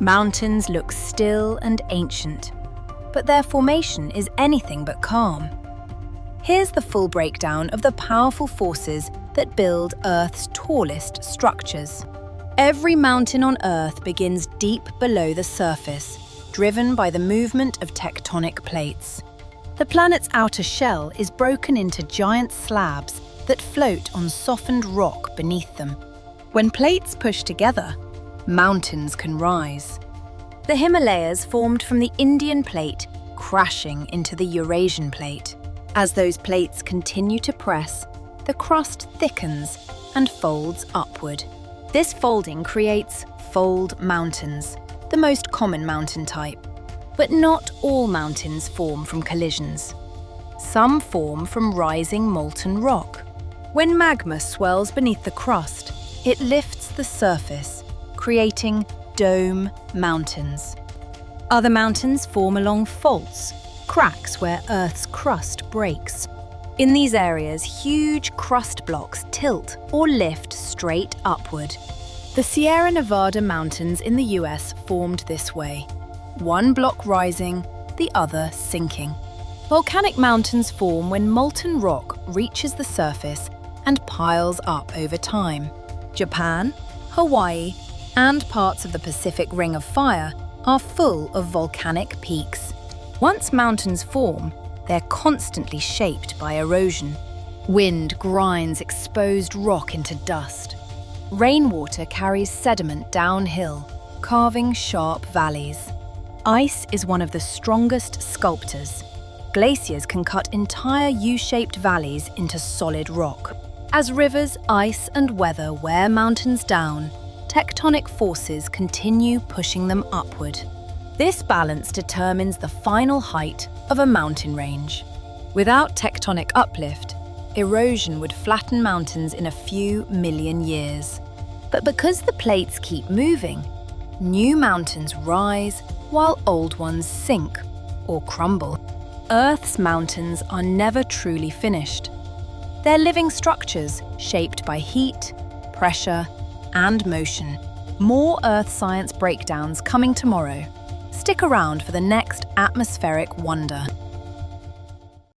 Mountains look still and ancient, but their formation is anything but calm. Here's the full breakdown of the powerful forces that build Earth's tallest structures. Every mountain on Earth begins deep below the surface, driven by the movement of tectonic plates. The planet's outer shell is broken into giant slabs that float on softened rock beneath them. When plates push together, mountains can rise. The Himalayas formed from the Indian plate, crashing into the Eurasian plate. As those plates continue to press, the crust thickens and folds upward. This folding creates fold mountains, the most common mountain type. But not all mountains form from collisions. Some form from rising molten rock. When magma swells beneath the crust, it lifts the surface, creating dome mountains. Other mountains form along faults, cracks where Earth's crust breaks. In these areas, huge crust blocks tilt or lift straight upward. The Sierra Nevada mountains in the US formed this way, one block rising, the other sinking. Volcanic mountains form when molten rock reaches the surface and piles up over time. Japan, Hawaii, and parts of the Pacific Ring of Fire are full of volcanic peaks. Once mountains form, they're constantly shaped by erosion. Wind grinds exposed rock into dust. Rainwater carries sediment downhill, carving sharp valleys. Ice is one of the strongest sculptors. Glaciers can cut entire U-shaped valleys into solid rock. As rivers, ice, and weather wear mountains down, tectonic forces continue pushing them upward. This balance determines the final height of a mountain range. Without tectonic uplift, erosion would flatten mountains in a few million years. But because the plates keep moving, new mountains rise while old ones sink or crumble. Earth's mountains are never truly finished. They're living structures shaped by heat, pressure, and motion. More Earth science breakdowns coming tomorrow. Stick around for the next atmospheric wonder.